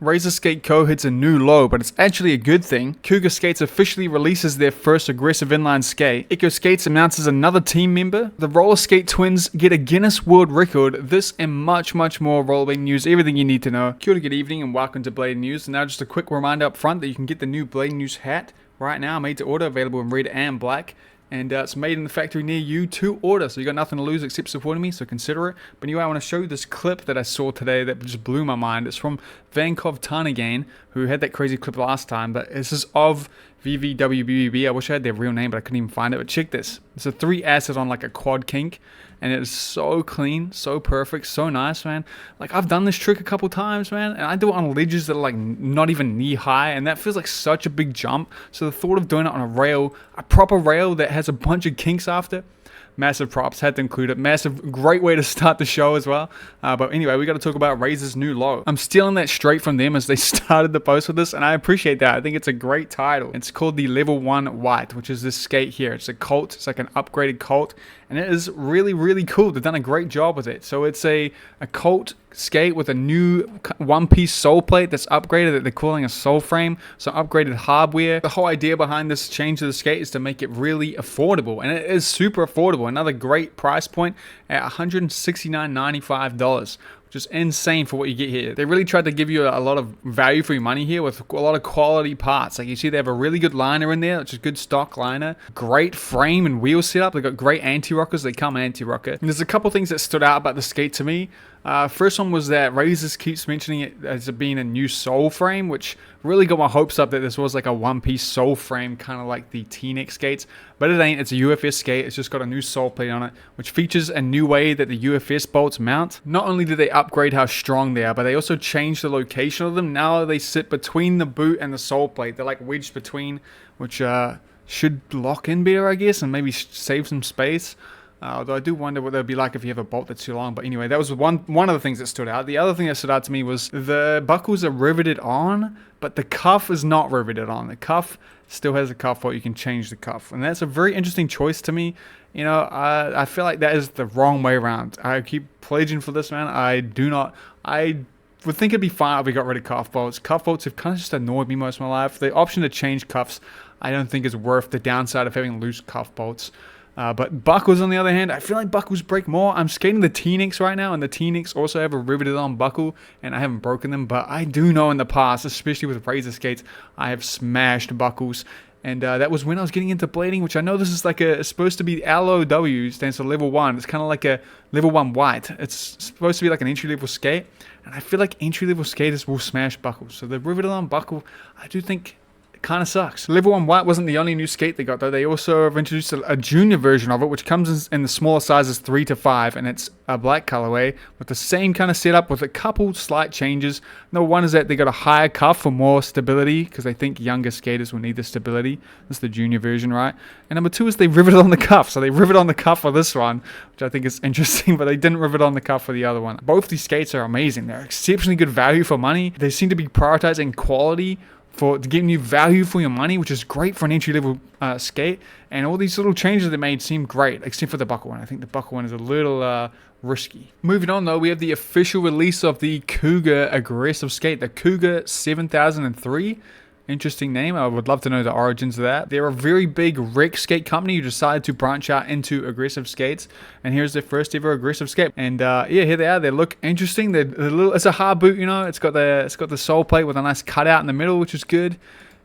Razor Skate Co. hits a new low, but it's actually a good thing. Cougar Skates officially releases their first aggressive inline skate. Echo Skates announces another team member. The Rollerskate twins get a Guinness World Record. This and much more rollerblading news, everything you need to know. Kia ora, good evening and welcome to Blading News. Now just a quick reminder up front that you can get the new Blading News hat right now, made to order, available in red and black. And it's made in the factory near you to order, so you got nothing to lose except supporting me, so consider it. But anyway, I want to show you this clip that I saw today that just blew my mind. It's from Vankov Tarnagain, who had that crazy clip last time, but this is of VVWBB. I wish I had their real name, but I couldn't even find it. But check this. It's a 3-acid on like a quad kink, and it is so clean, so perfect, so nice, man. Like, I've done this trick a couple times, man, and I do it on ledges that are like not even knee high, and that feels like such a big jump. So the thought of doing it on a rail, a proper rail that has a bunch of kinks after, massive props, had to include it. Massive, great way to start the show as well. But anyway, we got to talk about Razor's new low. I'm stealing that straight from them as they started the post with this, and I appreciate that. I think it's a great title. It's called the Level 1 White, which is this skate here. It's a Colt. It's like an upgraded Colt, and it is really cool. They've done a great job with it. So it's a Colt skate with a new one-piece sole plate that's upgraded that they're calling a sole frame, so upgraded hardware. The whole idea behind this change to the skate is to make it really affordable, and it is super affordable. Another great price point at $169.95, which is insane for what you get here. They really tried to give you a lot of value for your money here with a lot of quality parts. Like, you see they have a really good liner in there, which is good stock liner. Great frame and wheel setup. They've got great anti-rockers. They come anti-rocker. And there's a couple things that stood out about the skate to me. First one was that Razors keeps mentioning it as being a new sole frame, which really got my hopes up that this was like a one-piece sole frame, kind of like the T-neck skates. But it ain't. It's a UFS skate. It's just got a new sole plate on it, which features a new way that the UFS bolts mount. Not only did they upgrade how strong they are, but they also changed the location of them. Now they sit between the boot and the sole plate. They're like wedged between, which should lock in better, I guess, and maybe save some space. Although I do wonder what they'd be like if you have a bolt that's too long. But anyway, that was one of the things that stood out. The other thing that stood out to me was the buckles are riveted on, but the cuff is not riveted on. The cuff still has a cuff where you can change the cuff. And that's a very interesting choice to me. You know, I feel like that is the wrong way around. I keep pledging for this, man. I would think it'd be fine if we got rid of cuff bolts. Cuff bolts have kind of just annoyed me most of my life. The option to change cuffs, I don't think is worth the downside of having loose cuff bolts. But buckles, on the other hand, I feel like buckles break more. I'm skating the T-necks right now, and the T-necks also have a riveted on buckle, and I haven't broken them. But I do know in the past, especially with Razor skates, I have smashed buckles. And that was when I was getting into blading, which I know this is like it's supposed to be LOW, stands for level 1. It's kind of like a level 1 white. It's supposed to be like an entry-level skate. And I feel like entry-level skaters will smash buckles. So the riveted on buckle, I do think, kind of sucks. Level 1 White wasn't the only new skate they got, though. They also have introduced a junior version of it, which comes in the smaller sizes 3 to 5, and it's a black colorway with the same kind of setup with a couple slight changes. Number one is that they got a higher cuff for more stability, because they think younger skaters will need the stability. That's the junior version, right? And number two is they riveted on the cuff. So they riveted on the cuff for this one, which I think is interesting, but they didn't rivet on the cuff for the other one. Both these skates are amazing. They're exceptionally good value for money. They seem to be prioritizing quality for giving you value for your money, which is great for an entry-level skate. And all these little changes they made seem great, except for the buckle one. I think the buckle one is a little risky. Moving on, though, we have the official release of the Cougar aggressive skate, the Cougar 7003. Interesting name. I would love to know the origins of that. They're a very big rec skate company who decided to branch out into aggressive skates. And here's their first ever aggressive skate. And yeah, here they are. They look interesting. They're a little, it's a hard boot, you know. It's got the sole plate with a nice cutout in the middle, which is good.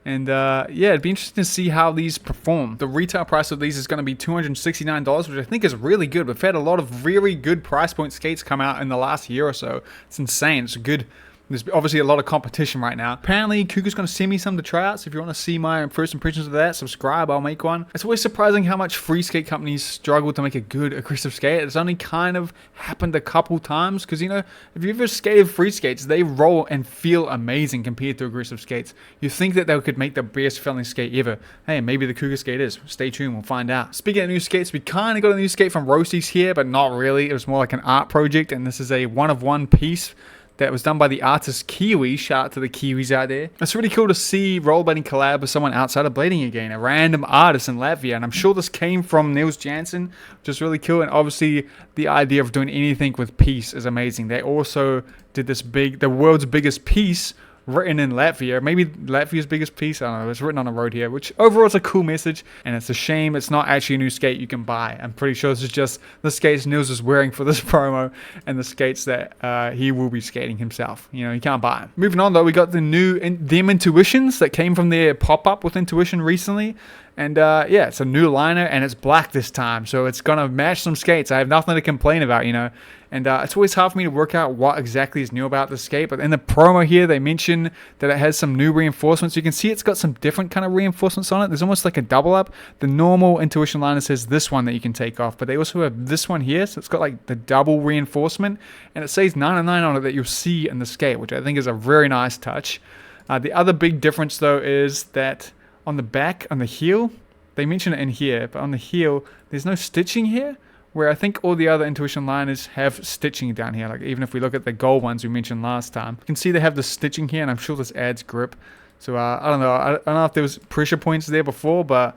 And yeah, it'd be interesting to see how these perform. The retail price of these is going to be $269, which I think is really good. We've had a lot of really good price point skates come out in the last year or so. It's insane. It's a good. There's obviously a lot of competition right now. Apparently, Cougar's going to send me some to try out. So if you want to see my first impressions of that, subscribe. I'll make one. It's always surprising how much free skate companies struggle to make a good aggressive skate. It's only kind of happened a couple times. Because, you know, if you've ever skated free skates, they roll and feel amazing compared to aggressive skates. You think that they could make the best feeling skate ever. Hey, maybe the Cougar skate is. Stay tuned. We'll find out. Speaking of new skates, we kind of got a new skate from Roasties here, but not really. It was more like an art project. And this is a one-of-one piece that was done by the artist Kiwi. Shout out to the Kiwis out there. It's really cool to see rollerblading collab with someone outside of blading again, a random artist in Latvia, and I'm sure this came from Niels Jansen, which is really cool. And obviously the idea of doing anything with peace is amazing. They also did this the world's biggest piece written in Latvia, maybe Latvia's biggest piece. I don't know. It's written on a road here, which overall is a cool message. And it's a shame it's not actually a new skate you can buy. I'm pretty sure this is just the skates Nils is wearing for this promo and the skates that he will be skating himself. You know, you can't buy them. Moving on though, we got the new them Intuitions that came from their pop-up with Intuition recently. And yeah, it's a new liner and it's black this time, so it's gonna match some skates. I have nothing to complain about, you know. And it's always hard for me to work out what exactly is new about the skate. But in the promo here, they mention that it has some new reinforcements. You can see it's got some different kind of reinforcements on it. There's almost like a double up. The normal Intuition liner says this one that you can take off, but they also have this one here. So it's got like the double reinforcement, and it says 99 on it that you'll see in the skate, which I think is a very nice touch. The other big difference though is that on the back, on the heel, they mention it in here, but on the heel, there's no stitching here, where I think all the other Intuition liners have stitching down here. Like even if we look at the gold ones we mentioned last time, you can see they have the stitching here, and I'm sure this adds grip. So I don't know. I don't know if there was pressure points there before, but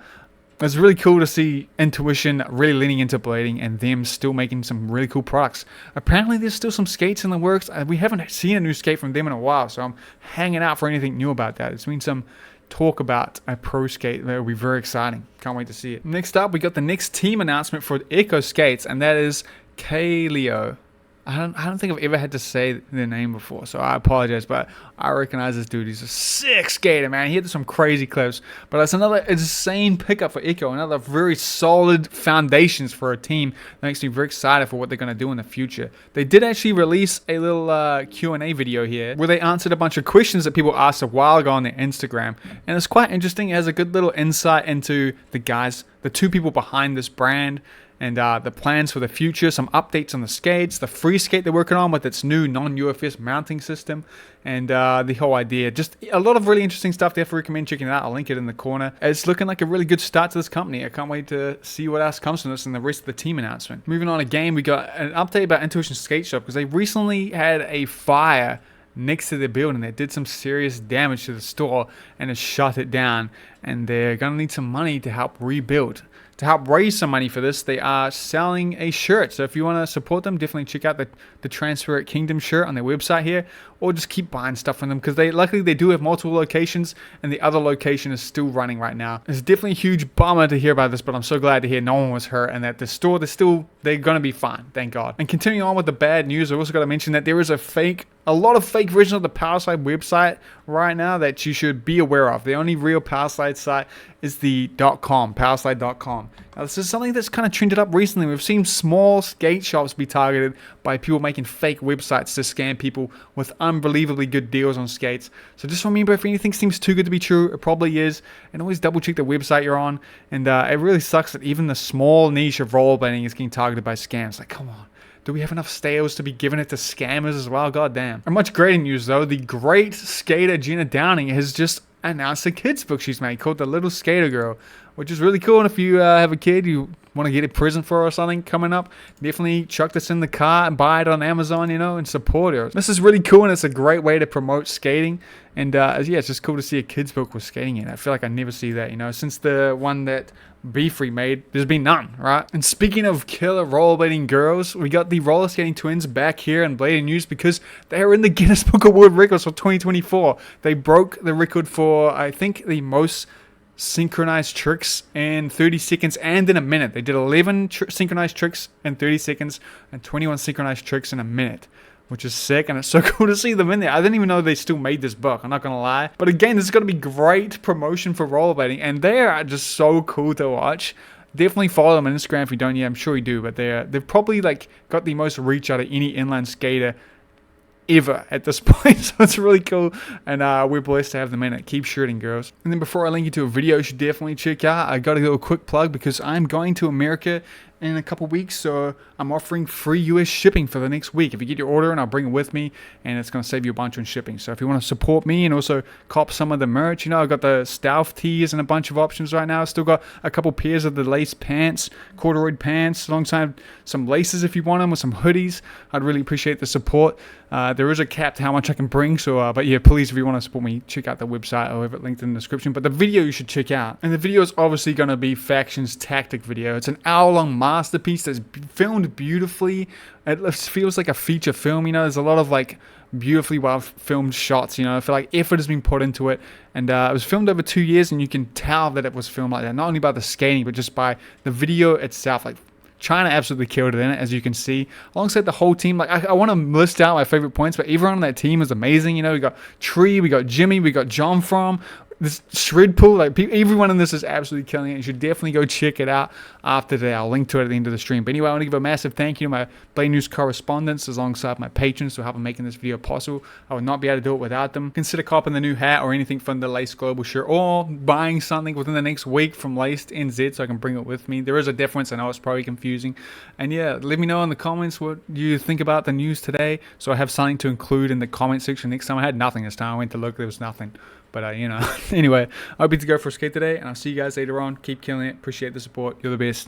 it's really cool to see Intuition really leaning into blading and them still making some really cool products. Apparently there's still some skates in the works. We haven't seen a new skate from them in a while, so I'm hanging out for anything new about that. It's been some talk about a pro skate that will be very exciting. Can't wait to see it. Next up, we got the next team announcement for Echo Skates, and that is Kaleo. I don't think I've ever had to say their name before, so I apologize, but I recognize this dude. He's a sick skater, man. He hit some crazy clips, but it's another insane pickup for Echo, another very solid foundations for a team that makes me very excited for what they're going to do in the future. They did actually release a little Q&A video here where they answered a bunch of questions that people asked a while ago on their Instagram, and it's quite interesting. It has a good little insight into the guys, the two people behind this brand, and the plans for the future, some updates on the skates, the free skate they're working on with its new non-UFS mounting system, and the whole idea. Just a lot of really interesting stuff. Definitely recommend checking it out. I'll link it in the corner. It's looking like a really good start to this company. I can't wait to see what else comes from this and the rest of the team announcement. Moving on again, we got an update about Intuition Skate Shop because they recently had a fire next to their building that did some serious damage to the store and has shut it down, and they're going to need some money to help rebuild. To help raise some money for this, they are selling a shirt. So if you want to support them, definitely check out the Transfer at Kingdom shirt on their website here, or just keep buying stuff from them because luckily they do have multiple locations, and the other location is still running right now. It's definitely a huge bummer to hear about this, but I'm so glad to hear no one was hurt and that the store, they're going to be fine, thank God. And continuing on with the bad news, I also got to mention that there is a lot of fake versions of the Powerslide website right now that you should be aware of. The only real Powerslide site is the .com, powerslide.com. Now, this is something that's kind of trended up recently. We've seen small skate shops be targeted by people making fake websites to scam people with unbelievably good deals on skates. So just remember, if anything seems too good to be true, it probably is. And always double check the website you're on. And it really sucks that even the small niche of rollerblading is getting targeted by scams. Like, come on. Do we have enough sales to be giving it to scammers as well? God damn. And much greater news though, the great skater Jenna Downing has just announced a kids book she's made called The Little Skater Girl, which is really cool. And if you have a kid you want to get a present for or something coming up, definitely chuck this in the car and buy it on Amazon, you know, and support her. This is really cool, and it's a great way to promote skating. And yeah, it's just cool to see a kids book with skating in it. I feel like I never see that, you know, since the one that B-Free made, there's been none, right? And speaking of killer rollerblading girls, we got the roller skating twins back here in blading news because they are in the Guinness Book of World Records for 2024. They broke the record for, I think, the most synchronized tricks in 30 seconds and in a minute. They did 11 synchronized tricks in 30 seconds and 21 synchronized tricks in a minute, which is sick, and it's so cool to see them in there. I didn't even know they still made this book, I'm not gonna lie. But again, this is gonna be great promotion for rollerblading, and they are just so cool to watch. Definitely follow them on Instagram if you don't yet. I'm sure you do, but they've probably like got the most reach out of any inline skater ever at this point, so it's really cool, and we're blessed to have them in it. Keep shooting, girls. And then before I link you to a video you should definitely check out, I got a little quick plug because I'm going to America in a couple weeks, so I'm offering free US shipping for the next week. If you get your order, and I'll bring it with me, and it's going to save you a bunch on shipping. So if you want to support me and also cop some of the merch, you know, I've got the Stealth tees and a bunch of options right now. Still got a couple pairs of the lace pants, corduroy pants, alongside some laces if you want them, with some hoodies. I'd really appreciate the support. There is a cap to how much I can bring, so but yeah, please, if you want to support me, check out the website. I'll have it linked in the description. But the video you should check out, and the video is obviously going to be Factions Tactic video. It's an hour-long masterpiece that's filmed beautifully. It feels like a feature film, you know. There's a lot of like beautifully well filmed shots, you know. I feel like effort has been put into it, and it was filmed over 2 years, and you can tell that it was filmed like that, not only by the skating but just by the video itself. Like China absolutely killed it in it, as you can see, alongside the whole team. Like I want to list out my favorite points, but everyone on that team is amazing. You know, we got Tree, we got Jimmy, we got John from this shred pool. Like everyone in this is absolutely killing it. You should definitely go check it out after today. I'll link to it at the end of the stream. But anyway, I want to give a massive thank you to my Blade News correspondents alongside my patrons for helping making this video possible. I would not be able to do it without them. Consider copping the new hat or anything from the Laced Global shirt, or buying something within the next week from Laced NZ so I can bring it with me. There is a difference. I know it's probably confusing. And yeah, let me know in the comments what you think about the news today, so I have something to include in the comment section next time. I had nothing this time. I went to look, there was nothing. But, you know, anyway, I hope you to go for a skate today, and I'll see you guys later on. Keep killing it. Appreciate the support. You're the best.